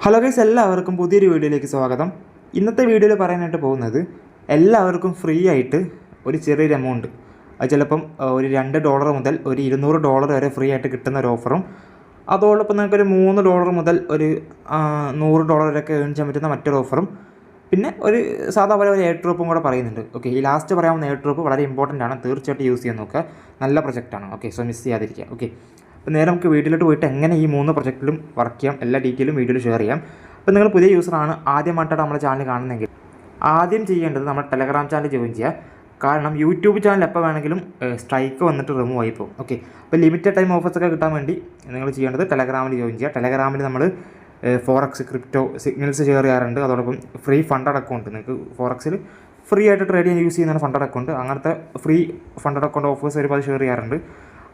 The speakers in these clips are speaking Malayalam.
ഹലോ ഗൈസ്, എല്ലാവർക്കും പുതിയൊരു വീഡിയോയിലേക്ക് സ്വാഗതം. ഇന്നത്തെ വീഡിയോയിൽ പറയാനായിട്ട് പോകുന്നത് എല്ലാവർക്കും ഫ്രീ ആയിട്ട് ഒരു ചെറിയൊരു എമൗണ്ട്, അത് ചിലപ്പം ഒരു $2 മുതൽ ഒരു $200 വരെ ഫ്രീ ആയിട്ട് കിട്ടുന്ന ഒരു ഓഫറും, അതോടൊപ്പം നിങ്ങൾക്കൊരു $3 മുതൽ ഒരു $100 വരെയൊക്കെ ഏൺ ചെയ്യാൻ പറ്റുന്ന മറ്റൊരു ഓഫറും, പിന്നെ ഒരു സാധാ പോലെ ഒരു എയർ ഡ്രോപ്പും കൂടെ പറയുന്നുണ്ട്. ഓക്കെ, ഈ ലാസ്റ്റ് പറയാവുന്ന എയർ ഡ്രോപ്പ് വളരെ ഇമ്പോർട്ടൻ്റ് ആണ്, തീർച്ചയായിട്ടും യൂസ് ചെയ്യാൻ നോക്കുക. നല്ല പ്രൊജക്റ്റാണ്. ഓക്കെ, സോ മിസ് ചെയ്യാതിരിക്കുക. ഓക്കെ, അപ്പോൾ നേരെ നമുക്ക് വീഡിയോയിലോട്ട് പോയിട്ട് എങ്ങനെ ഈ 3 പ്രൊജക്റ്റിലും വർക്ക് ചെയ്യാം, എല്ലാ ഡീറ്റെയിലും വീഡിയോയിൽ ഷെയർ ചെയ്യാം. അപ്പോൾ നിങ്ങൾ പുതിയ യൂസറാണ്, ആദ്യമായിട്ടാണ് നമ്മുടെ ചാനൽ കാണുന്നതെങ്കിൽ ആദ്യം ചെയ്യേണ്ടത് നമ്മുടെ ടെലഗ്രാം ചാനൽ ജോയിൻ ചെയ്യുക. കാരണം യൂട്യൂബ് ചാനൽ എപ്പോൾ വേണമെങ്കിലും സ്ട്രൈക്ക് വന്നിട്ട് റിമൂവ് ആയി പോകും. ഓക്കെ, അപ്പോൾ ലിമിറ്റഡ് ടൈം ഓഫേഴ്സൊക്കെ കിട്ടാൻ വേണ്ടി നിങ്ങൾ ചെയ്യേണ്ടത് ടെലഗ്രാമിൽ ജോയിൻ ചെയ്യുക. ടെലഗ്രാമിൽ നമ്മൾ ഫോറക്സ്, ക്രിപ്റ്റോ, സിഗ്നൽസ് ഷെയർ ചെയ്യാറുണ്ട്. അതോടൊപ്പം ഫ്രീ ഫണ്ടഡ് അക്കൗണ്ട്, നിങ്ങൾക്ക് ഫോറക്സിൽ ഫ്രീ ആയിട്ട് ട്രേഡ് ചെയ്യാൻ യൂസ് ചെയ്യുന്ന ഫണ്ടഡ് അക്കൗണ്ട്, അങ്ങനത്തെ ഫ്രീ ഫണ്ടഡ് അക്കൗണ്ട് ഓഫേഴ്സ് ഒരുപാട് ഷെയർ ചെയ്യാറുണ്ട്.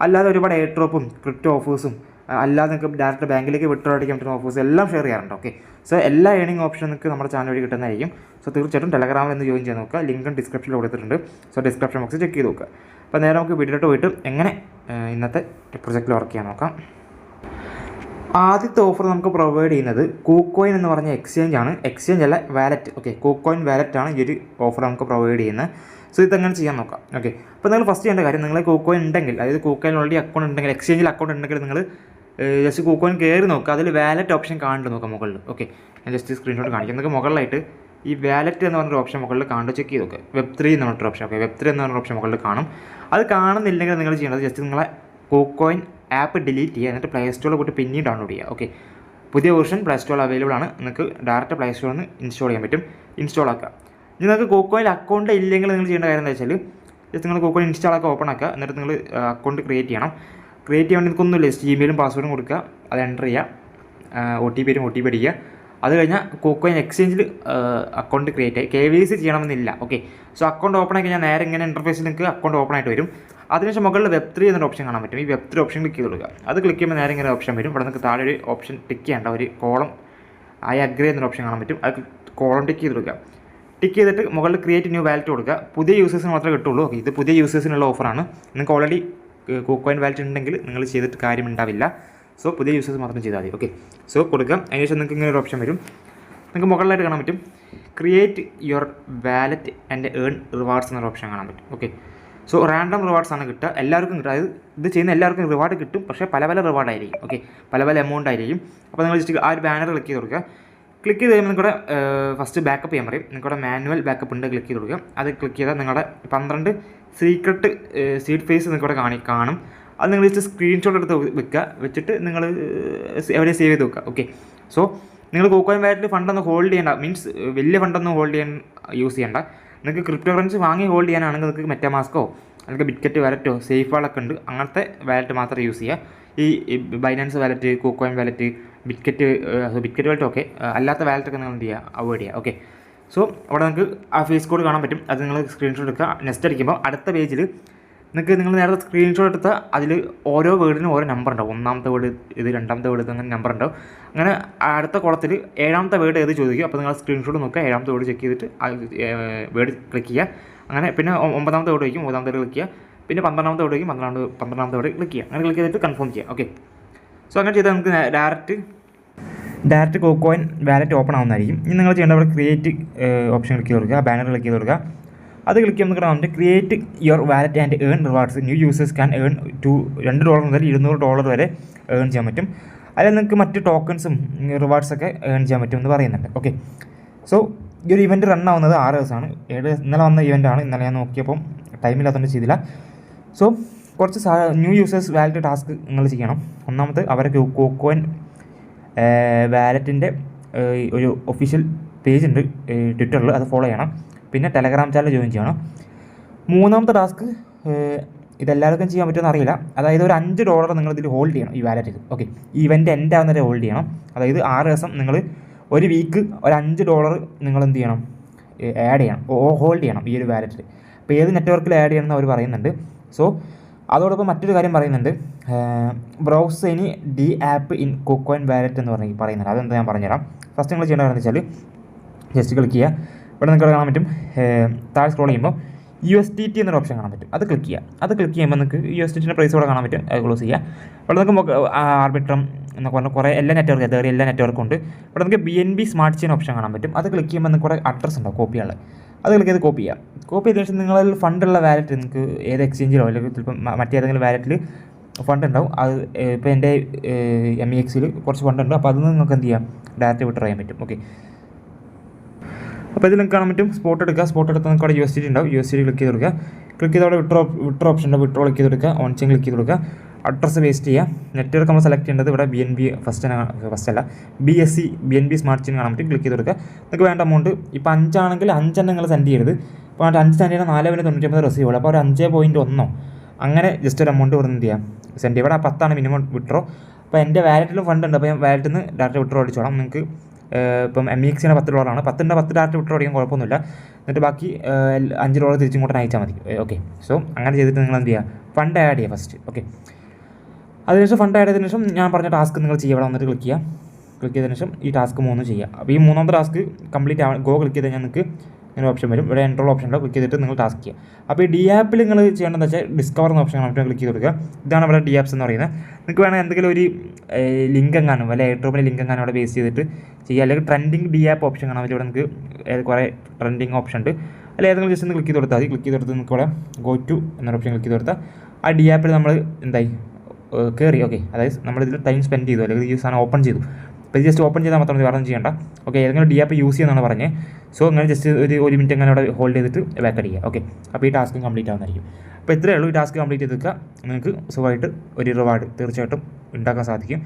അല്ലാതെ ഒരുപാട് എയർ ഡ്രോപ്പും ക്രിപ്റ്റോ ഓഫേഴ്സും, അല്ലാതെ നിങ്ങൾക്ക് ഡയറക്റ്റ് ബാങ്കിലേക്ക് വിഡ്രോ അടിക്കാൻ പറ്റുന്ന ഓഫേഴ്സ് എല്ലാം ഷെയർ ചെയ്യാറുണ്ട്. ഓക്കെ, സോ എല്ലാ ഏണിംഗ് ഓപ്ഷൻ നിങ്ങൾക്ക് നമ്മുടെ ചാനൽ വഴി കിട്ടുന്നതായിരിക്കും. സോ തീർച്ചയായിട്ടും ടെലഗ്രാമിൽ നിന്ന് ജോയിൻ ചെയ്യാൻ നോക്കുക. ലിങ്ക് ഡിസ്ക്രിപ്ഷനിൽ കൊടുത്തിട്ടുണ്ട്. സോ ഡിസ്ക്രിപ്ഷൻ ബോക്സ് ചെക്ക് ചെയ്ത് നോക്കുക. അപ്പോൾ നേരെ നമുക്ക് വീഡിയോയിലോട്ട് പോയിട്ട് എങ്ങനെ ഇന്നത്തെ പ്രൊജക്റ്റിൽ വർക്ക് ചെയ്യാൻ നോക്കാം. ആദ്യത്തെ ഓഫർ നമുക്ക് പ്രൊവൈഡ് ചെയ്യുന്നത് കൂക്കോയിൻ എന്ന് പറഞ്ഞ എക്സ്ചേഞ്ച് ആണ്. എക്സ്ചേഞ്ച് അല്ല, വാലറ്റ്. ഓക്കെ, കൂക്കോയിൻ വാലറ്റ് ആണ് ഈ ഒരു ഓഫർ നമുക്ക് പ്രൊവൈഡ് ചെയ്യുന്നത്. സോ ഇതെങ്ങനെ ചെയ്യാൻ നോക്കാം. ഓക്കെ, അപ്പോൾ നിങ്ങൾ ഫസ്റ്റ് ചെയ്യേണ്ട കാര്യം, നിങ്ങൾ കൂക്കോയിൻ ഉണ്ടെങ്കിൽ, അതായത് കൂക്കോയിൻ ഓൾറെഡി അക്കൗണ്ട് ഉണ്ടെങ്കിൽ, എക്സ്ചേഞ്ചിൽ അക്കൗണ്ട് ഉണ്ടെങ്കിൽ നിങ്ങൾ ജസ്റ്റ് കൂക്കോയിൻ കയറി നോക്കുക. അതിൽ വാലറ്റ് ഓപ്ഷൻ കാണുന്നുണ്ട് നോക്കാം മുകളിൽ. ഓക്കെ, ഞാൻ ജസ്റ്റ് സ്ക്രീൻഷോട്ട് കാണിക്കാം. നിങ്ങൾക്ക് മുകളിലായിട്ട് ഈ വാലറ്റ് എന്ന് പറഞ്ഞൊരു ഓപ്ഷൻ മുകളിൽ കാണുന്നത് ചെക്ക് ചെയ്ത് നോക്കുക. Web3 എന്ന് പറഞ്ഞൊരു ഓപ്ഷൻ. ഓക്കെ, Web3 എന്ന് പറഞ്ഞൊരു ഓപ്ഷൻ മുകളിൽ കാണും. അത് കാണുന്നില്ലെങ്കിൽ നിങ്ങൾ ചെയ്യേണ്ടത് ജസ്റ്റ് നിങ്ങളെ കൂക്കോയിൻ ആപ്പ് ഡിലീറ്റ് ചെയ്യുക, എന്നിട്ട് പ്ലേ സ്റ്റോറിൽ പോയിട്ട് പിന്നെയും ഡൗൺലോഡ് ചെയ്യുക. ഓക്കെ, പുതിയ വേർഷൻ പ്ലേ സ്റ്റോറിൽ അവൈലബിൾ ആണ്. നിങ്ങൾക്ക് ഡയറക്റ്റ് പ്ലേ സ്റ്റോറിൽ നിന്ന് ഇൻസ്റ്റാൾ ചെയ്യാൻ പറ്റും. ഇൻസ്റ്റാൾ ആക്കുക. നിങ്ങൾക്ക് കൂക്കോയിൽ അക്കൗണ്ട് ഇല്ലെങ്കിൽ നിങ്ങൾ ചെയ്യേണ്ട കാര്യം എന്താ വെച്ചാൽ, ജസ്റ്റ് നിങ്ങൾ കൂക്കോയിൻ ഇൻസ്റ്റാൾ ആക്കുക, ഓപ്പൺ ആക്കുക, എന്നിട്ട് നിങ്ങൾ അക്കൗണ്ട് ക്രിയേറ്റ് ചെയ്യണം. ക്രിയേറ്റ് ചെയ്യാൻ വേണ്ടി നിങ്ങൾക്കൊന്നുമില്ല, ജിമെയിലും പാസ്വേഡും കൊടുക്കുക, അത് എൻ്റർ ചെയ്യുക, OTP അടിക്കുക. അത് കഴിഞ്ഞാൽ കൂക്കോയിൻ എക്സ്ചേഞ്ചിൽ അക്കൗണ്ട് ക്രിയേറ്റ് ആയി. KYC ചെയ്യണമെന്നില്ല. ഓക്കെ, സോ അക്കൗണ്ട് ഓപ്പൺ ആക്കി കഴിഞ്ഞാൽ നേരെ ഇങ്ങനെ ഇൻ്റർഫേസിൽ നിങ്ങൾക്ക് അക്കൗണ്ട് ഓപ്പൺ ആയിട്ട് വരും. അതിനുശേഷം മുകളിൽ Web3 എന്നൊരു ഓപ്ഷൻ കാണാൻ പറ്റും. ഈ Web3 ഓപ്ഷൻ ക്ലിക്ക് ചെയ്ത് കൊടുക്കുക. അത് ക്ലിക്ക് ചെയ്യുമ്പോൾ നേരെ ഇങ്ങനെ ഓപ്ഷൻ വരും. ഇവിടെ നിങ്ങൾക്ക് താഴെ ഒരു ഓപ്ഷൻ ടിക്ക് ചെയ്യേണ്ട, ഒരു കോളം ഐ അഗ്രി എന്നൊരു ഓപ്ഷൻ കാണാൻ പറ്റും. അത് കോളം ടിക്ക് ചെയ്ത് കൊടുക്കുക. ടിക്ക് ചെയ്തിട്ട് മുകളിൽ ക്രിയേറ്റ് ന്യൂ വാലറ്റ് കൊടുക്കുക. പുതിയ യൂസേഴ്സിന് മാത്രമേ കിട്ടുള്ളൂ. ഓക്കെ, ഇത് പുതിയ യൂസേഴ്സിനുള്ള ഓഫറാണ്. നിങ്ങൾക്ക് ഓൾറെഡി കൂക്കോയിൻ വാലറ്റ് ഉണ്ടെങ്കിൽ നിങ്ങൾ ചെയ്തിട്ട് കാര്യമുണ്ടാവില്ല. സോ പുതിയ യൂസേഴ്സ് മാത്രം ചെയ്താൽ മതി. ഓക്കെ, സോ കൊടുക്കുക. അതിനുശേഷം നിങ്ങൾക്ക് ഇങ്ങനെ ഒരു ഓപ്ഷൻ വരും. നിങ്ങൾക്ക് മുകളിലായിട്ട് കാണാൻ പറ്റും create your wallet and earn rewards എന്നൊരു ഓപ്ഷൻ കാണാൻ പറ്റും. ഓക്കെ, സോ റാൻഡം റിവാർഡ്സ് ആണ് കിട്ടുക, എല്ലാവർക്കും കിട്ടുക. അതായത് ഇത് ചെയ്യുന്ന എല്ലാവർക്കും റിവാർഡ് കിട്ടും, പക്ഷേ പല പല റിവാർഡായിരിക്കും. ഓക്കെ, പല പല എമൗണ്ട് ആയിരിക്കും. അപ്പോൾ നിങ്ങൾ ജസ്റ്റ് ആ ഒരു ബാനർ ക്ലിക്ക് ചെയ്ത് കൊടുക്കുക. ക്ലിക്ക് ചെയ്ത് കഴിയുമ്പോൾ നിങ്ങളുടെ ഫസ്റ്റ് ബാക്കപ്പ് ചെയ്യാൻ പറയും. നിങ്ങളുടെ മാനുവൽ ബാക്കപ്പ് ഉണ്ട്, ക്ലിക്ക് ചെയ്ത് കൊടുക്കുക. അത് ക്ലിക്ക് ചെയ്താൽ നിങ്ങളുടെ 12 സീക്രട്ട് സീഡ് ഫേസ് നിങ്ങൾക്കിവിടെ കാണും. അത് നിങ്ങൾ ജസ്റ്റ് സ്ക്രീൻഷോട്ട് എടുത്ത് വെക്കുക. വെച്ചിട്ട് നിങ്ങൾ എവിടെ സേവ് ചെയ്ത് വെക്കുക. ഓക്കെ, സോ നിങ്ങൾ കൂക്കോയിൻ വാലറ്റിൽ ഫണ്ടൊന്നും ഹോൾഡ് ചെയ്യേണ്ട, മീൻസ് വലിയ ഫണ്ടൊന്നും ഹോൾഡ് ചെയ്യാൻ യൂസ് ചെയ്യേണ്ട. നിങ്ങൾക്ക് ക്രിപ്റ്റോ കറൻസി വാങ്ങി ഹോൾഡ് ചെയ്യാനാണെങ്കിൽ നിങ്ങൾക്ക് മെറ്റാമാസ്കോ അല്ലെങ്കിൽ ബിറ്റ്കറ്റ് വാലറ്റോ സേഫ് വാളൊക്കെ ഉണ്ട്, അങ്ങനത്തെ വാലറ്റ് മാത്രം യൂസ് ചെയ്യുക. ഈ Binance wallet, KuCoin wallet, Bitget wallet ഒക്കെ അല്ലാത്ത വാലറ്റൊക്കെ നിങ്ങൾ എന്ത് ചെയ്യുക, അവോയ്ഡ് ചെയ്യുക. ഓക്കെ, സോ അവിടെ നിങ്ങൾക്ക് ആ ഫേസ് കോഡ് കാണാൻ പറ്റും. അത് നിങ്ങൾ സ്ക്രീൻഷോട്ട് എടുക്കുക. നെക്സ്റ്റ് അടിക്കുമ്പോൾ അടുത്ത പേജിൽ നിങ്ങൾ നേരത്തെ സ്ക്രീൻഷോട്ട് എടുത്താൽ അതിൽ ഓരോ വേർഡിനും ഓരോ നമ്പർ ഉണ്ടാവും. ഒന്നാമത്തെ വേർഡ് ഇത്, രണ്ടാമത്തെ വേർഡ് അങ്ങനെ നമ്പർ ഉണ്ടാവും. അങ്ങനെ അടുത്ത കുളത്തിൽ 7ാമത്തെ വേർഡ് ഏത് ചോദിക്കും. അപ്പോൾ നിങ്ങൾ സ്ക്രീൻഷോട്ട് നോക്കുക, 7ാമത്തെ വേർഡ് ചെക്ക് ചെയ്തിട്ട് ആ വേർഡ് ക്ലിക്ക് ചെയ്യുക. അങ്ങനെ പിന്നെ 9ാമത്തെ വേർഡ് വയ്ക്കും, 9ാമത്തെ വേർഡ് ക്ലിക്ക് ചെയ്യുക. പിന്നെ 12ാമത്തെ വേർഡ് വയ്ക്കും, 12ാമത്തെ വേർഡ് ക്ലിക്ക് ചെയ്യുക. അങ്ങനെ ക്ലിക്ക് ചെയ്തിട്ട് കൺഫേം ചെയ്യുക. ഓക്കെ, സോ അങ്ങനെ ചെയ്താൽ നമുക്ക് ഡയറക്റ്റ് കൂക്കോയിൻ വാലറ്റ് ഓപ്പൺ ആവുന്നതായിരിക്കും. ഇനി നിങ്ങൾ ചെയ്യേണ്ട അവിടെ ക്രിയേറ്റ് ഓപ്ഷൻ ക്ലിക്ക് ചെയ്ത് കൊടുക്കുക, ബാനർ ക്ലിക്ക് ചെയ്ത് കൊടുക്കുക. അത് ക്ലിക്ക് ചെയ്യുമ്പോൾ നമുക്ക് create your wallet and earn rewards. New users can earn $2 മുതൽ $200 വരെ ഏൺ ചെയ്യാൻ പറ്റും. അതിൽ നിങ്ങൾക്ക് മറ്റ് ടോക്കൺസും റിവാർഡ്സൊക്കെ ഏൺ ചെയ്യാൻ പറ്റും എന്ന് പറയുന്നുണ്ട്. ഓക്കെ, സോ ഈ ഒരു ഇവൻറ്റ് റൺ ആവുന്നത് 6 ദിവസമാണ്. ഇന്നലെ വന്ന ഇവൻ്റാണ്. ഇന്നലെ ഞാൻ നോക്കിയപ്പം ടൈമില്ലാത്തതുകൊണ്ട് ചെയ്തില്ല. സോ കുറച്ച് ന്യൂ യൂസേഴ്സ് വാലറ്റ് ടാസ്ക് നിങ്ങൾ ചെയ്യണം. ഒന്നാമത് അവരെ കൂക്കോയിൻ വാലറ്റിൻ്റെ ഒരു ഒഫീഷ്യൽ പേജ് ഉണ്ട് ട്വിറ്ററിൽ, അത് ഫോളോ ചെയ്യണം. പിന്നെ ടെലഗ്രാം ചാനൽ ജോയിൻ ചെയ്യണം. 3ാമത്തെ ടാസ്ക് ഇതെല്ലാവർക്കും ചെയ്യാൻ പറ്റുമെന്ന് അറിയില്ല. അതായത് ഒരു $5 നിങ്ങൾ ഇതിൽ ഹോൾഡ് ചെയ്യണം ഈ വാലറ്റിൽ. ഓക്കെ, ഈ ഇവൻ്റ് എൻഡ് ആവുന്നവരെ ഹോൾഡ് ചെയ്യണം. അതായത് 6 ദിവസം നിങ്ങൾ ഒരു വീക്ക് ഒരു $5 നിങ്ങൾ എന്ത് ചെയ്യണം, ആഡ് ചെയ്യണം, ഹോൾഡ് ചെയ്യണം ഈ ഒരു വാലറ്റിൽ. അപ്പോൾ ഏത് നെറ്റ്വർക്കിൽ ആഡ് ചെയ്യണമെന്ന് അവർ പറയുന്നുണ്ട്. സോ അതോടൊപ്പം മറ്റൊരു കാര്യം പറയുന്നുണ്ട്, browse any D app in KuCoin wallet എന്ന് പറയുന്നുണ്ട്. അതെന്താ ഞാൻ പറഞ്ഞുതരാം. ഫസ്റ്റ് നിങ്ങൾ ചെയ്യേണ്ടതെന്ന് വെച്ചാൽ ജസ്റ്റ് ക്ലിക്ക് ചെയ്യുക. ഇവിടെ നിങ്ങൾക്ക് കാണാൻ പറ്റും, താഴെ സ്ക്രോൾ ചെയ്യുമ്പോൾ USDT എന്നൊരു ഓപ്ഷൻ കാണാൻ പറ്റും. അത് ക്ലിക്ക് ചെയ്യുക. അത് ക്ലിക്ക് ചെയ്യുമ്പോൾ നിങ്ങൾക്ക് USDTൻ്റെ പ്രൈസ് ഇവിടെ കാണാൻ പറ്റും. അത് ക്ലോസ് ചെയ്യുക. ഇവിടെ നമുക്ക് ആർബിട്രം എന്നൊക്കെ പറഞ്ഞാൽ കുറേ എല്ലാ നെറ്റ്വർക്ക് എതേറിയം എല്ലാ നെറ്റ്വർക്കും ഉണ്ട്. ഇവിടെ നമുക്ക് BNB സ്മാർട്ട് ചെയിൻ ഓപ്ഷൻ കാണാൻ പറ്റും. അത് ക്ലിക്ക് ചെയ്യുമ്പോൾ നിങ്ങൾക്ക് കുറേ അഡ്രസ്സ് ഉണ്ടാവും കോപ്പിയുള്ള. അത് ക്ലിക്ക് ചെയ്ത് കോപ്പി ചെയ്യാം. കോപ്പി ചെയ്ത ശേഷം നിങ്ങളിൽ ഫണ്ടുള്ള വാലറ്റ് നിങ്ങൾക്ക് ഏത് എക്സ്ചേഞ്ചിലോ അല്ലെങ്കിൽ ചിലപ്പോൾ മറ്റേതെങ്കിലും വാലറ്റിൽ ഫണ്ട് ഉണ്ടാവും. അത് ഇപ്പോൾ എൻ്റെ MEXൽ കുറച്ച് ഫണ്ട് ഉണ്ട്. അപ്പോൾ അത് നിങ്ങൾക്ക് എന്ത് ചെയ്യാം, ഡയറക്റ്റ് വിഡ്രോ ചെയ്യാൻ പറ്റും. ഓക്കെ, അപ്പോൾ ഇതിൽ നിങ്ങൾക്ക് കാണാൻ പറ്റും സ്പോട്ട് എടുക്കുക. സ്പോട്ട് എടുത്താൽ നിങ്ങൾക്ക് അവിടെ USDT ഉണ്ടാവും. USDT ക്ലിക്ക് ചെയ്ത് കൊടുക്കുക. ക്ലിക്ക് ചെയ്ത് അവിടെ വിഡ്രോ ഓപ്ഷൻ ഉണ്ട്. വിഡ്രോ ക്ലിക്ക് ചെയ്ത് കൊടുക്കുക. ഓൺ ചെയിൻ ക്ലിക്ക് ചെയ്ത് കൊടുക്കുക. അഡ്രസ്സ് പേസ്റ്റ് ചെയ്യുക. നെറ്റ്വർക്ക് നമ്മൾ സെലക്ട് ചെയ്യേണ്ടത് ഇവിടെ BNB ഫസ്റ്റ് അല്ല BNB സ്മാർട്ട് ചെയിൻ കാണാൻ പറ്റും. ക്ലിക്ക് ചെയ്ത് കൊടുക്കുക. നിങ്ങൾക്ക് വേണ്ട എമൗണ്ട് ഇപ്പോൾ 5 ആണെങ്കിൽ 5 നിങ്ങൾ സെൻഡ് ചെയ്യരുത്. ഇപ്പോൾ 5 സെൻഡ് ചെയ്യണം 4.99 റിസീവ് ഉള്ളൂ. അപ്പോൾ ഒരു 5.1 അങ്ങനെ ജസ്റ്റ് ഒരു എമൗണ്ട് ഇവിടെ എന്ത് ചെയ്യാം സെൻഡ് ചെയ്യുക. ഇവിടെ 10 മിനിമം വിഡ്രോ. അപ്പോൾ എൻ്റെ വാലറ്റിലും ഫണ്ട് ഉണ്ട്. അപ്പോൾ ഞാൻ വാലറ്റിൽ നിന്ന് ഡയറക്റ്റ് വിഡ്രോ അടിച്ചോളാം. നിങ്ങൾക്ക് ഇപ്പം MEXന് $10 10 ഡയറക്റ്റ് വിഡ്രോ അടിക്കാൻ കുഴപ്പമൊന്നുമില്ല. എന്നിട്ട് ബാക്കി $5 തിരിച്ചിങ്ങോട്ട് അയച്ചാൽ മതി. ഓക്കെ, സോ അങ്ങനെ ചെയ്തിട്ട് നിങ്ങൾ എന്ത് ചെയ്യുക, ഫണ്ട് ആഡ് ചെയ്യുക ഫസ്റ്റ്. ഓക്കെ, അതിനുശേഷം ഫണ്ട് ആഡ് ചെയ്തതിനു ശേഷം ഞാൻ പറഞ്ഞ ടാസ്ക് നിങ്ങൾ ചെയ്യുക. ഇവിടെ വന്നിട്ട് ക്ലിക്ക് ചെയ്തതിനു ശേഷം ഈ ടാസ്ക് 3 ചെയ്യുക. അപ്പോൾ ഈ 3ാമത്തെ ടാസ്ക് കംപ്ലീറ്റ് ആവാൻ ക്ലിക്ക് ചെയ്ത് കഴിഞ്ഞാൽ നിങ്ങൾക്ക് ഇങ്ങനെ ഓപ്ഷൻ വരും. ഇവിടെ എൻട്രോൾ ഓപ്ഷൻ ഉണ്ടാവും. ക്ലിക്ക് ചെയ്തിട്ട് നിങ്ങൾ ടാസ്ക് ചെയ്യുക. അപ്പോൾ ഈ DAppൽ നിങ്ങൾ ചെയ്യേണ്ടതെന്ന് വെച്ചാൽ ഡിസ്കവർ എന്ന ഓപ്ഷൻ കാണാൻ ക്ലിക്ക് ചെയ്ത് കൊടുക്കുക. ഇതാണ് ഇവിടെ DApps എന്ന് പറയുന്നത്. നിങ്ങൾക്ക് വേണമെങ്കിൽ എന്തെങ്കിലും ഒരു ലിങ്ക് എങ്ങാനും വല്ല എയർഡ്രോപ്പിൻ്റെ ലിങ്ക് എങ്ങാനും അവിടെ ബേസ് ചെയ്തിട്ട് ചെയ്യുക. അല്ലെങ്കിൽ ട്രെൻഡിങ് DApp ഓപ്ഷൻ കാണാൻ പറ്റും. ഇവിടെ നിങ്ങൾക്ക് കുറേ ട്രെൻഡിങ് ഓപ്ഷൻ ഉണ്ട്. അല്ലെങ്കിൽ ഏതെങ്കിലും ജസ്റ്റ് ഒന്ന് ക്ലിക്ക് ചെയ്ത് കൊടുത്താൽ മതി. ക്ലിക്ക് ചെയ്ത് കൊടുത്ത് നിങ്ങൾക്ക് ഇവിടെ ഗോ ടു എന്നൊരു ഓപ്ഷൻ ക്ലിക്ക് ചെയ്ത് കൊടുത്താൽ ആ DAppൽ നമ്മൾ എന്തായി കയറി. ഓക്കെ, അതായത് നമ്മളിതിൽ ടൈം സ്പെൻഡ് ചെയ്തു അല്ലെങ്കിൽ ഈ സാധനം ഓപ്പൺ ചെയ്തു. അപ്പോൾ ഇത് ജസ്റ്റ് ഓപ്പൺ ചെയ്താൽ മാത്രം വേറെ ഒന്നും ചെയ്യേണ്ട. ഓക്കെ, ഏതെങ്കിലും DApp യൂസ് ചെയ്യുന്നതാണ് പറഞ്ഞത്. സോ അങ്ങനെ ജസ്റ്റ് ഒരു മിനിറ്റ് അങ്ങനെ അവിടെ ഹോൾഡ് ചെയ്തിട്ട് ബാക്ക് അടിക്കുക. ഓക്കെ, അപ്പോൾ ഈ ടാസ്ക് കംപ്ലീറ്റ് ആവുന്നതായിരിക്കും. അപ്പോൾ ഇത്രയേ ഉള്ളൂ. ഈ ടാസ്ക് കംപ്ലീറ്റ് ചെയ്ത് വെക്കുക. നിങ്ങൾക്ക് സുഖമായിട്ട് ഒരു റിവാർഡ് തീർച്ചയായിട്ടും ഉണ്ടാക്കാൻ സാധിക്കും.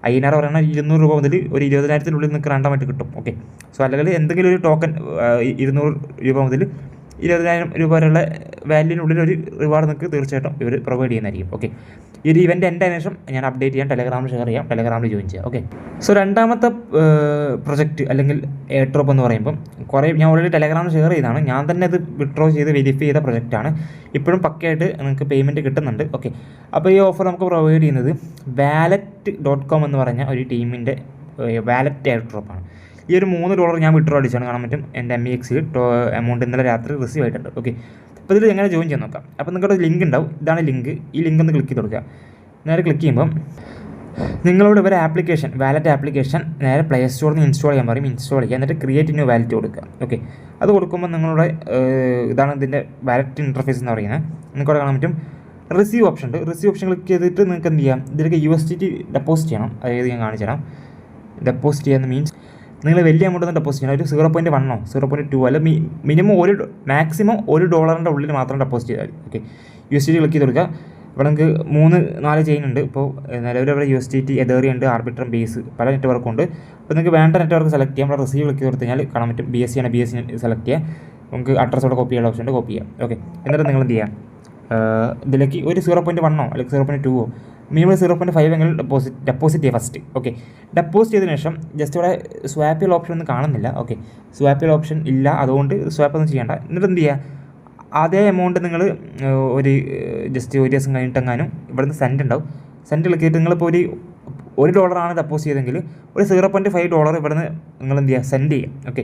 5000 പറയുന്നത് $200 മുതൽ ഒരു 20,000-നുള്ളിൽ നിങ്ങൾക്ക് റാൻഡമായിട്ട് കിട്ടും. ഓക്കെ, സോ അല്ലെങ്കിൽ എന്തെങ്കിലും ഒരു ടോക്കൺ $200 മുതൽ 20,000 വരെയുള്ള വാല്യൂവിനുള്ളിൽ ഒരു റിവാർഡ് നിങ്ങൾക്ക് തീർച്ചയായിട്ടും ഇവർ പ്രൊവൈഡ് ചെയ്യുന്നതായിരിക്കും. ഓക്കെ, ഈ ഒരു ഇവൻ്റ് എൻ്റെ ശേഷം ഞാൻ അപ്ഡേറ്റ് ചെയ്യാം, ടെലഗ്രാമിൽ ഷെയർ ചെയ്യാം, ടെലഗ്രാമിൽ ജോയിൻ ചെയ്യാം. ഓക്കെ, സോ രണ്ടാമത്തെ പ്രൊജക്റ്റ് അല്ലെങ്കിൽ എയർ ഡ്രോപ്പ് എന്ന് പറയുമ്പം ഞാൻ ഓൾറെഡി ടെലഗ്രാമിൽ ഷെയർ ചെയ്താണ്. ഞാൻ തന്നെ അത് വിഡ്രോ ചെയ്ത് വെരിഫൈ ചെയ്ത പ്രൊജക്റ്റാണ്. ഇപ്പോഴും പക്കയായിട്ട് നിങ്ങൾക്ക് പേയ്മെൻറ്റ് കിട്ടുന്നുണ്ട്. ഓക്കെ, അപ്പോൾ ഈ ഓഫർ നമുക്ക് പ്രൊവൈഡ് ചെയ്യുന്നത് wallet.com എന്ന് പറഞ്ഞ ഒരു ടീമിൻ്റെ വാലറ്റ് എയർ ഡ്രോപ്പാണ്. ഈ ഒരു $3 ഞാൻ വിഡ്രോ അടിച്ചാണ് കാണാൻ പറ്റും. എൻ്റെ MEXൽ എമൗണ്ട് ഇന്നലെ രാത്രി റിസീവ് ആയിട്ടുണ്ട്. ഓക്കെ, അപ്പോൾ ഇതിൽ എങ്ങനെ ജോയിൻ ചെയ്യാൻ നോക്കാം. അപ്പോൾ നിങ്ങളുടെ ലിങ്ക് ഉണ്ടാവും. ഇതാണ് ലിങ്ക്. ഈ ലിങ്ക് ഒന്ന് ക്ലിക്ക് ചെയ്ത് കൊടുക്കുക. നേരെ ക്ലിക്ക് ചെയ്യുമ്പം നിങ്ങളോട് ഇവരെ ആപ്ലിക്കേഷൻ വാലറ്റ് ആപ്ലിക്കേഷൻ നേരെ പ്ലേ സ്റ്റോറിൽ നിന്ന് ഇൻസ്റ്റാൾ ചെയ്യാൻ പറയും. ഇൻസ്റ്റാൾ ചെയ്യുക. എന്നിട്ട് ക്രിയേറ്റ് ന്യൂ വാലറ്റ് കൊടുക്കുക. ഓക്കെ, അത് കൊടുക്കുമ്പോൾ നിങ്ങളുടെ ഇതാണ് ഇതിൻ്റെ വാലറ്റ് ഇൻ്റർഫേസ് എന്ന് പറയുന്നത്. നിങ്ങൾക്കവിടെ കാണാൻ പറ്റും റിസീവ് ഓപ്ഷൻ ഉണ്ട്. റിസീവ് ഓപ്ഷൻ ക്ലിക്ക് ചെയ്തിട്ട് നിങ്ങൾക്ക് എന്ത് ചെയ്യാം, ഇതിലേക്ക് USDT ഡെപ്പോസിറ്റ് ചെയ്യണം. അതായത് ഞാൻ കാണിച്ചു തരാം. ഡെപ്പോസിറ്റ് ചെയ്യുന്ന മീൻസ് നിങ്ങൾ വലിയ എമൗണ്ട് ഒന്നും ഡെപ്പോസിറ്റ് ചെയ്യണം. ഒരു 0.1 0.2 അല്ല മിനിമം മാക്സിമം $1 ഉള്ളിൽ മാത്രം ഡെപ്പോസിറ്റ് ചെയ്താൽ മതി. ഓക്കെ, USDT ക്ലിക്ക് ചെയ്ത് കൊടുക്കുക. ഇവിടെ നിങ്ങൾക്ക് 3-4 ചെയിൻ ഉണ്ട്. ഇപ്പോൾ നിലവിൽ ഇവിടെ USDT എതേറിയം ഉണ്ട്, ആർബിട്രം, ബേസ് പല നെറ്റ്വർക്കും ഉണ്ട്. അപ്പോൾ നിങ്ങൾക്ക് വേണ്ട നെറ്റ്വർക്ക് സെലക്ട് ചെയ്യാം. ഇവിടെ റിസീവ് ക്ലിക്ക് ചെയ്ത് കൊടുത്ത് കഴിഞ്ഞാൽ കാണാൻ പറ്റും BSC ആണ്. BSC സെലക്ട് ചെയ്യുക. നമുക്ക് അഡ്രസ്സോടെ കോപ്പി ചെയ്യാനുള്ള ഓപ്ഷൻ ഉണ്ട്. കോപ്പി ചെയ്യാം. ഓക്കെ, എന്നിട്ട് നിങ്ങൾ എന്ത് ചെയ്യാം, ഇതിലേക്ക് ഒരു 0.1 അല്ലെങ്കിൽ 0.2 മിനിമം 0.5 എങ്കിലും ഡെപ്പോസിറ്റ് ചെയ്യുക ഫസ്റ്റ്. ഓക്കെ, ഡെപ്പോസിറ്റ് ചെയ്തതിനു ശേഷം ജസ്റ്റ് ഇവിടെ സ്വാപ്പിൽ ഓപ്ഷൻ ഒന്നും കാണുന്നില്ല. ഓക്കെ, സ്വാപ്പിൽ ഓപ്ഷൻ ഇല്ല, അതുകൊണ്ട് സ്വാപ്പ് ഒന്നും ചെയ്യേണ്ട. എന്നിട്ട് എന്ത് ചെയ്യുക, അതേ എമൗണ്ട് നിങ്ങൾ ഒരു ജസ്റ്റ് ഒരു ദിവസം കഴിഞ്ഞിട്ടെങ്ങാനും ഇവിടുന്ന് സെൻഡ് ഉണ്ടാവും. സെൻഡ് ക്ലിക്ക് ചെയ്തിട്ട് നിങ്ങളിപ്പോൾ $1 ഡെപ്പോസിറ്റ് ചെയ്തെങ്കിൽ ഒരു $0.5 ഇവിടുന്ന് നിങ്ങൾ എന്ത് ചെയ്യുക, സെൻഡ് ചെയ്യുക. ഓക്കെ,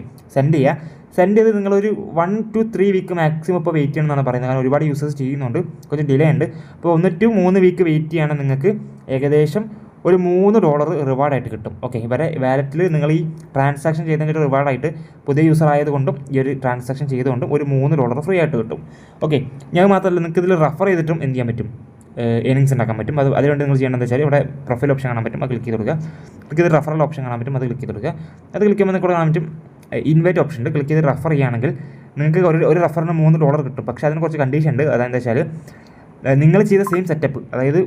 സെൻഡ് ചെയ്ത് നിങ്ങളൊരു 1 to 3 വീക്ക് മാക്സിമം ഇപ്പോൾ വെയിറ്റ് ചെയ്യണമെന്നാണ് പറയുന്നത്. കാരണം ഒരുപാട് യൂസേഴ്സ് ചെയ്യുന്നുണ്ട്, കുറച്ച് ഡിലേ ഉണ്ട്. അപ്പോൾ 1 to 3 വീക്ക് വെയിറ്റ് ചെയ്യുകയാണെങ്കിൽ നിങ്ങൾക്ക് ഏകദേശം ഒരു $3 റിവാർഡായിട്ട് കിട്ടും. ഓക്കെ, ഇവരെ വാലറ്റിൽ നിങ്ങൾ ഈ ട്രാൻസാക്ഷൻ ചെയ്തതിൻ്റെ റിവാർഡായിട്ട് പുതിയ യൂസർ ആയതുകൊണ്ടും ഈ ഒരു ട്രാൻസാക്ഷൻ ചെയ്തുകൊണ്ടും ഒരു $3 ഫ്രീ ആയിട്ട് കിട്ടും. ഓക്കെ, ഞാൻ മാത്രമല്ല നിങ്ങൾക്ക് ഇതിൽ റെഫർ ചെയ്തിട്ടും എന്ത് ചെയ്യാൻ പറ്റും, ഏണിങ്സ് ഉണ്ടാക്കാൻ പറ്റും. അതുകൊണ്ട് നിങ്ങൾ ചെയ്യേണ്ടതെന്ന് വെച്ചാൽ ഇവിടെ പ്രൊഫൈൽ ഓപ്ഷൻ കാണാൻ പറ്റും. അത് ക്ലിക്ക് ചെയ്ത് കൊടുക്കുക. ക്ലിക്ക് ചെയ്ത് റെഫറൽ ഓപ്ഷൻ കാണാൻ പറ്റും. അത് ക്ലിക്ക് ചെയ്ത് കൊടുക്കുക. അത് ക്ലിക്ക് ചെയ്യുമ്പോൾ നിങ്ങൾക്ക് കാണാൻ പറ്റും ഇൻവൈറ്റ് ഓപ്ഷൻ ഉണ്ട്. ക്ലിക്ക് ചെയ്ത് റെഫർ ചെയ്യുകയാണെങ്കിൽ നിങ്ങൾക്ക് ഒരു റെഫറിന് $3 കിട്ടും. പക്ഷേ അതിന് കുറച്ച് കണ്ടീഷൻ ഉണ്ട്. അതെന്താ വെച്ചാൽ നിങ്ങൾ ചെയ്ത സെയിം സെറ്റപ്പ്, അതായത്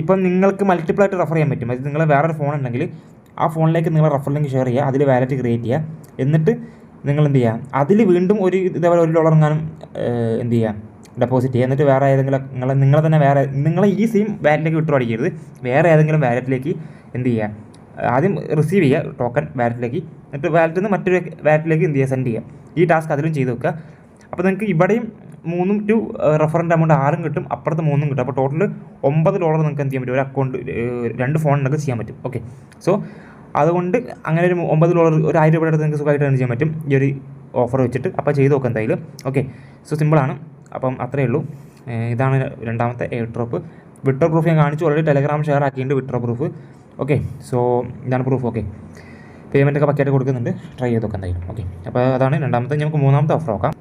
ഇപ്പം നിങ്ങൾക്ക് മൾട്ടിപ്പിൾ ആയിട്ട് റെഫർ ചെയ്യാൻ പറ്റും. അതായത് നിങ്ങൾ വേറൊരു ഫോൺ ഉണ്ടെങ്കിൽ ആ ഫോണിലേക്ക് നിങ്ങൾ റെഫർ ലിങ്ക് ഷെയർ ചെയ്യുക, അതിൽ വാലറ്റ് ക്രിയേറ്റ് ചെയ്യുക. എന്നിട്ട് നിങ്ങൾ എന്ത് ചെയ്യുക, അതിൽ വീണ്ടും ഇതേപോലെ $1 എങ്ങാനും എന്ത് ചെയ്യുക, ഡെപ്പോസിറ്റ് ചെയ്യുക. എന്നിട്ട് വേറെ ഏതെങ്കിലും നിങ്ങളെ തന്നെ നിങ്ങൾ ഈ സെയിം വാലറ്റിലേക്ക് വിട്ടു അടിക്കരുത്. വേറെ ഏതെങ്കിലും വാലറ്റിലേക്ക് എന്ത് ചെയ്യുക, ആദ്യം റിസീവ് ചെയ്യുക ടോക്കൺ വാലറ്റിലേക്ക്, എന്നിട്ട് വാലറ്റിൽ നിന്ന് മറ്റൊരു വാലറ്റിലേക്ക് എന്ത് ചെയ്യുക, സെൻഡ് ചെയ്യുക. ഈ ടാസ്ക് അതിലും ചെയ്ത് വെക്കുക. അപ്പോൾ നിങ്ങൾക്ക് ഇവിടെയും 3 to റെഫറൻറ്റ് എമൗണ്ട് 6 കിട്ടും, അപ്പുറത്ത് 3 കിട്ടും. അപ്പോൾ ടോട്ടൽ $9 നിങ്ങൾക്ക് എന്ത് ചെയ്യാൻ പറ്റും, ഒരു അക്കൗണ്ട് 2 ഫോൺ ഉണ്ടെങ്കിൽ ചെയ്യാൻ പറ്റും. ഓക്കെ, സോ അതുകൊണ്ട് അങ്ങനെ ഒരു $9 ഒരു $1000 അടുത്ത് നിങ്ങൾക്ക് സുഖമായിട്ട് ചെയ്യാൻ പറ്റും ഈ ഒരു ഓഫർ വെച്ചിട്ട്. അപ്പോൾ ചെയ്ത് നോക്കാം എന്തായാലും. ഓക്കെ, സോ സിമ്പിളാണ്. അപ്പം അത്രയേ ഉള്ളൂ. ഇതാണ് രണ്ടാമത്തെ എയർ ഡ്രോപ്പ്. വിഡ്രോ പ്രൂഫ് ഞാൻ കാണിച്ചു ഓൾറെഡി, ടെലഗ്രാം ഷെയർ ആക്കിയിട്ടുണ്ട് വിഡ്രോ പ്രൂഫ്. ഓക്കെ, സോ ഇതാണ് പ്രൂഫ്. ഓക്കെ, പേയ്മെൻറ്റൊക്കെ പക്കയായിട്ട് കൊടുക്കുന്നുണ്ട്, ട്രൈ ചെയ്തൊക്കെ എന്തായാലും. ഓക്കെ, അപ്പോൾ അതാണ് രണ്ടാമത്തെ. നമുക്ക് മൂന്നാമത്തെ ഓഫർ നോക്കാം.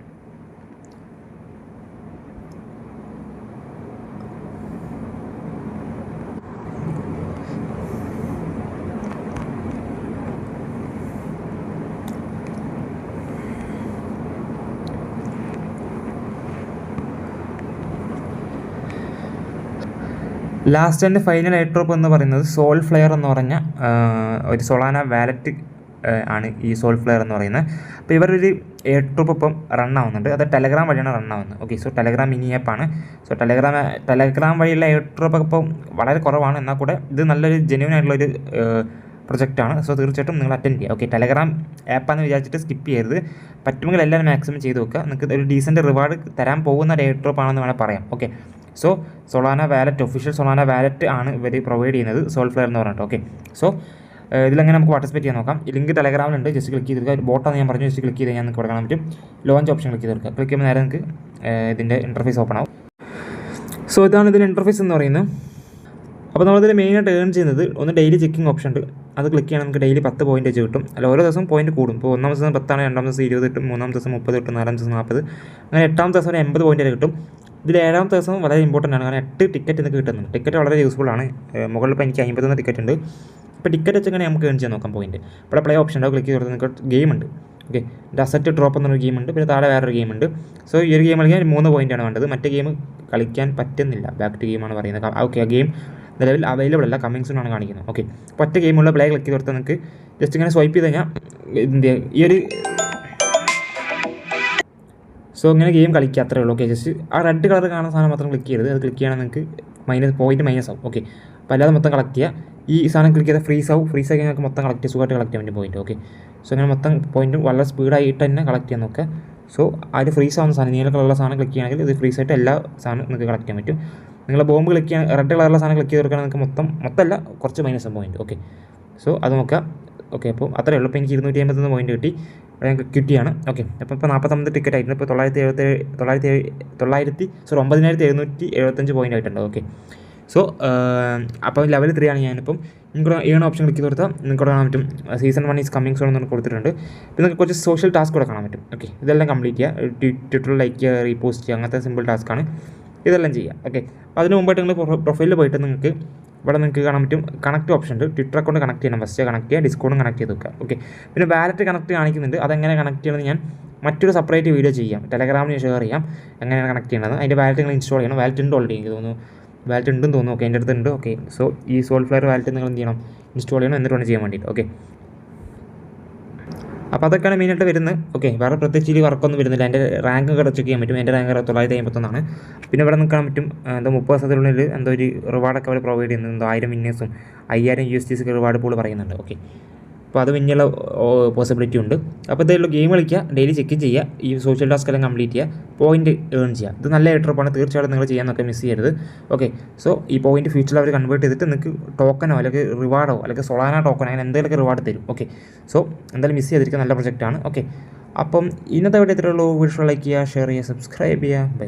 Last and final air drop എന്ന് പറയുന്നത് സോൾ ഫ്ലെയർ എന്ന് പറഞ്ഞ ഒരു സൊളാന വാലറ്റ് ആണ് ഈ സോൾ ഫ്ലെയർ എന്ന് പറയുന്നത്. അപ്പോൾ ഇവരൊരു എയർ ഡ്രോപ്പ് ഇപ്പം റൺ ആവുന്നുണ്ട്, അത് ടെലഗ്രാം വഴിയാണ് റൺ ആവുന്നത്. ഓക്കെ, സോ ടെലഗ്രാം മിനി ആപ്പാണ്. സോ ടെലഗ്രാം വഴിയുള്ള എയർ ഡ്രോപ്പ് ഇപ്പം വളരെ കുറവാണ്, എന്നാൽ കൂടെ ഇത് നല്ലൊരു ജെന്യൂൻ ആയിട്ടുള്ളൊരു പ്രൊജക്റ്റാണ്. സോ തീർച്ചയായിട്ടും നിങ്ങൾ അറ്റൻഡ് ചെയ്യുക. ഓക്കെ, ടെലഗ്രാം ആപ്പാന്ന് വിചാരിച്ചിട്ട് സ്കിപ്പ് ചെയ്യരുത്. പറ്റുമെങ്കിൽ എല്ലാവരും മാക്സിമം ചെയ്ത് വെക്കുക. നിങ്ങൾക്ക് ഒരു ഡീസൻറ്റ് റിവാർഡ് തരാൻ പോകുന്ന ഒരു എയർ ഡ്രോപ്പ് ആണെന്ന് വേണമെങ്കിൽ പറയാം. Okay, so Solana wallet, official Solana wallet ആണ് ഇവർ പ്രൊവൈഡ് ചെയ്യുന്നത്, സോൾ ഫ്ലെയർ എന്ന് പറഞ്ഞിട്ട്. ഓക്കെ, സോ ഇതിലെങ്ങനെ നമുക്ക് പാർട്ടിസിപ്പേറ്റ് ചെയ്യാൻ നോക്കാം. ഈ ലിങ്ക് ടെലഗ്രാമിലുണ്ട്, ജസ്റ്റ് ക്ലിക്ക് ചെയ്ത് കൊടുക്കുക. ബോട്ടാന്ന് ഞാൻ പറഞ്ഞു, ജസ്റ്റ് ക്ലിക്ക് ചെയ്ത് നിങ്ങൾക്ക് കൊടുക്കാൻ പറ്റും. ലോഞ്ച് ഓപ്ഷൻ ക്ലിക്ക് ചെയ്ത് കൊടുക്കുക. ക്ലിക്ക് ചെയ്യുമ്പോൾ നേരെ നിങ്ങൾക്ക് ഇതിൻ്റെ ഇൻ്റർഫേസ് ഓപ്പൺ ആവും. സോ ഇതാണ് ഇതിൻ്റെ ഇൻ്റർഫേസ് എന്ന് പറയുന്നത്. അപ്പോൾ നമ്മളിതിൽ മെയിനായിട്ട് ഏൺ ചെയ്യുന്നത് ഒന്ന് ഡെയിലി ചെക്കിംഗ് ഓപ്ഷൻ ഉണ്ട്, അത് ക്ലിക്ക് ചെയ്യണം. നമുക്ക് ഡെയിലി 10 പോയിൻറ്റ് വെച്ച് കിട്ടും. അല്ല, ഓരോ ദിവസം പോയിൻറ്റ് കൂടും. ഇപ്പോൾ 1-ാം ദിവസം 10 ആണ്, 2-ാം ദിവസം 20 കിട്ടും, 3-ാം ദിവസം 30 കിട്ടും, 4-ാം ദിവസം 40, അങ്ങനെ 8-ാമത്തെ ദിവസം വരെ 80 പോയിൻറ്റ് വരെ കിട്ടും. ഇതിൽ 7-ാമത്തെ ദിവസം വളരെ ഇമ്പോർട്ടൻ്റ് ആണ്, കാരണം 8 ടിക്കറ്റ് എനിക്ക് കിട്ടുന്നുണ്ട്. ടിക്കറ്റ് വളരെ യൂസ്ഫുൾ ആണ്. മുകളിൽ ഇപ്പോൾ എനിക്ക് 51 ടിക്കറ്റ് ഉണ്ട്. ഇപ്പോൾ ടിക്കറ്റ് വെച്ചെങ്ങനെ നമുക്ക് ഏൺ ചെയ്യാൻ നോക്കാം പോയിൻറ്റ്. ഇവിടെ പ്ലേ ഓപ്ഷൻ ഉണ്ടാവും, ക്ലിക്ക് ചെയ്ത് നിങ്ങൾക്ക് ഗെയിം ഉണ്ട്. ഓക്കെ, എൻ്റെ അസറ്റ് ഡ്രോപ്പ് എന്നൊരു ഗെയിം ഉണ്ട്, പിന്നെ താഴെ വേറൊരു ഗെയിം ഉണ്ട്. സോ ഈ ഒരു ഗെയിം കളിക്കാൻ 3 പോയിൻ്റാണ് വേണ്ടത്. മറ്റേ ഗെയിം കളിക്കാൻ പറ്റുന്നില്ല, ബാക്ക് ടു ഗെയിമാണ് പറയുന്നത്. ഓക്കെ, ആ ഗെയിം നിലവിൽ അവൈലബിൾ അല്ല, കമ്മിങ് സൂൺ ആണ് കാണിക്കുന്നത്. ഓക്കെ, അപ്പോൾ ഒറ്റ ഗെയിമുള്ള പ്ലേ ക്ലിക്ക് ചെയ്ത് കൊടുത്താൽ നിങ്ങൾക്ക് ജസ്റ്റ് ഇങ്ങനെ സ്വൈപ്പ് ചെയ്ത് കഴിഞ്ഞാൽ ഇതിൻ്റെ ഈ ഒരു സോ ഇങ്ങനെ ഗെയിം കളിക്കുക, അത്രേ ഉള്ളൂ. ഓക്കെ, ജസ്റ്റ് ആ റെഡ് കളർ കാണുന്ന സാധനം മാത്രം ക്ലിക്ക് ചെയ്ത് അത് ക്ലിക്ക് ചെയ്യണമെങ്കിൽ നിങ്ങൾക്ക് മൈനസ് ആവും. ഓക്കെ, അപ്പോൾ അല്ലാതെ മൊത്തം കളക്ട് ചെയ്യുക. ഈ സാധനം ക്ലിക്ക് ചെയ്താൽ ഫ്രീസ് ആയി നിങ്ങൾക്ക് മൊത്തം കളക്ട് ചെയ്ത് സുഖമായിട്ട് കളക്ട് ചെയ്യാൻ വേണ്ടി പോയിന്റ്. ഓക്കെ, സോ അങ്ങനെ മൊത്തം പോയിൻറ്റും വളരെ സ്പീഡായിട്ട് തന്നെ കളക്ട് ചെയ്യാൻ നോക്കുക. സോ ആ ഒരു ഫ്രീസ് ആവുന്ന സാധനം, നീല കളറുള്ള സാധനം ക്ലിക്ക് ചെയ്യുകയാണെങ്കിൽ ഇത് ഫ്രീസ് ആയിട്ട് എല്ലാ സാധനം നിങ്ങൾക്ക് കളക്ട് ചെയ്യാൻ പറ്റും. നിങ്ങൾ ബോംബ് ക്ലിക്ക് ചെയ്യാൻ റെഡ് കളറുള്ള സാധനം ക്ലിക്ക് ചെയ്ത് കൊടുക്കുകയാണെങ്കിൽ നിങ്ങൾക്ക് മൊത്തമല്ല കുറച്ച് മൈനസ് പോയിൻറ്റ്. ഓക്കെ, സോ അത് നോക്കുക. ഓക്കെ, അപ്പോൾ അത്രയേ ഉള്ളൂ. ഇപ്പോൾ എനിക്ക് 251 പോയിൻറ്റ് കിട്ടി, ഞങ്ങൾക്ക് കിട്ടിയാണ്. ഓക്കെ, അപ്പോൾ 49 ടിക്കറ്റ് ആയിട്ടുണ്ട്. ഇപ്പോൾ 9,775 പോയിൻ്റ് ആയിട്ടുണ്ട്. ഓക്കെ, സോ അപ്പോൾ ലെവൽ 3 ആണ് ഞാനിപ്പം. നിങ്ങൾക്ക് ഏൺ ഓപ്ഷൻ ക്ലിക്ക് ചെയ്ത് കൊടുത്താൽ നിങ്ങൾക്ക് കാണാൻ പറ്റും സീസൺ 1 ഈസ് കമ്മിങ് സോൺ എന്ന് കൊടുത്തിട്ടുണ്ട്. പിന്നെ നിങ്ങൾക്ക് കുറച്ച് സോഷ്യൽ ടാസ്ക് കൂടെ കാണാൻ പറ്റും. ഓക്കെ, ഇതെല്ലാം കംപ്ലീറ്റ് ചെയ്യുക. ട്വിറ്ററിൽ ലൈക്ക് ചെയ്യുക, റീപോസ്റ്റ് ചെയ്യുക, അങ്ങനത്തെ സിമ്പിൾ ടാസ്ക്കാണ്, ഇതെല്ലാം ചെയ്യുക. ഓക്കെ, അപ്പോൾ അതിന് മുമ്പായിട്ട് നിങ്ങൾ പ്രൊഫൈലിൽ പോയിട്ട് നിങ്ങൾക്ക് ഇവിടെ നിങ്ങൾക്ക് കാണാൻ പറ്റും കണക്റ്റ് ഓപ്ഷൻ ഉണ്ട്. ട്വിറ്റർ അക്കൗണ്ട് കണക്ട് ചെയ്യണം, ഫസ്റ്റ് കണക്ട് ചെയ്യുക, ഡിസ്കൗണ്ടും കണക്ട് ചെയ്ത് വെക്കുക. ഓക്കെ, പിന്നെ വാലറ്റ് കണക്ട് കാണിക്കുന്നുണ്ട്, അതെങ്ങനെ കണക്ട് ചെയ്യണമെന്ന് ഞാൻ മറ്റൊരു സെപ്പറേറ്റ് വീഡിയോ ചെയ്യാം, ടെലഗ്രാമിൽ ഷെയർ ചെയ്യാം എങ്ങനെയാണ് കണക്ട് ചെയ്യേണ്ടത്. അതിൻ്റെ വാലറ്റ് നിങ്ങൾ ഇൻസ്റ്റാൾ ചെയ്യണം. വാലറ്റ് ഉണ്ട് ഓൾറെഡി, എനിക്ക് തോന്നുന്നു വാലറ്റ് ഉണ്ടെന്ന് തോന്നുന്നു. ഓക്കെ, എൻ്റെ അടുത്ത് ഉണ്ട്. ഓക്കെ, സോ ഈ സോൾ ഫ്ലെയർ വാലറ്റ് നിങ്ങൾ എന്ത് ചെയ്യണം, ഇൻസ്റ്റാൾ ചെയ്യണം, എന്നിട്ട് വേണം ചെയ്യാൻ വേണ്ടിയിട്ട്. ഓക്കെ, അപ്പോൾ അതൊക്കെയാണ് മെയിനായിട്ട് വരുന്നത്. ഓക്കെ, വേറെ പ്രത്യേകിച്ച് വർക്കൊന്നും വരുന്നില്ല. എൻ്റെ റാങ്ക് ഒക്കെ ചെക്ക് ചെയ്യാൻ പറ്റും. എൻ്റെ റാങ്ക് 951 പിന്നെ ഇവിടെ നിൽക്കാൻ പറ്റും എന്തോ 30 ദിവസത്തിനുള്ളിൽ എന്തോ ഒരു റിവാർഡൊക്കെ അവർ പ്രൊവൈഡ് ചെയ്യുന്നത്, എന്തോ 1000 വിന്നേഴ്സും 5000 USDC റിവാർഡ് പൂൾ പറയുന്നുണ്ട്. ഓക്കെ, അപ്പോൾ അത് പിന്നെയുള്ള പോസിബിലിറ്റി ഉണ്ട്. അപ്പോൾ ഇതായാലും ഗെയിം കളിക്കുക, ഡെയിലി ചെക്ക് ചെയ്യുക, ഈ സോഷ്യൽ ടാസ്ക് എല്ലാം കംപ്ലീറ്റ് ചെയ്യുക, പോയിൻറ്റ് ഏൺ ചെയ്യുക. ഇത് നല്ല എയർഡ്രോപ്പാണ്, തീർച്ചയായിട്ടും നിങ്ങൾ ചെയ്യാനൊക്കെ മിസ് ചെയ്യരുത്. ഓക്കെ, സോ ഈ പോയിൻറ്റ് ഫ്യൂച്ചറിൽ അവർ കൺവേർട്ട് ചെയ്തിട്ട് നിങ്ങൾക്ക് ടോക്കനോ അല്ലെങ്കിൽ റിവാർഡോ അല്ലെങ്കിൽ സൊളാന ടോക്കനോ അങ്ങനെ എന്തെങ്കിലുമൊക്കെ റിവാർഡ് തരും. ഓക്കെ, സോ എന്തായാലും മിസ് ചെയ്തിരിക്കുക, നല്ല പ്രൊജക്റ്റാണ്. ഓക്കെ, അപ്പം ഇന്നത്തെ വീഡിയോ ഇത്രയേ ഉള്ളൂ. വീഡിയോ ലൈക്ക് ചെയ്യുക, ഷെയർ ചെയ്യുക, സബ്സ്ക്രൈബ് ചെയ്യുക. ബൈ.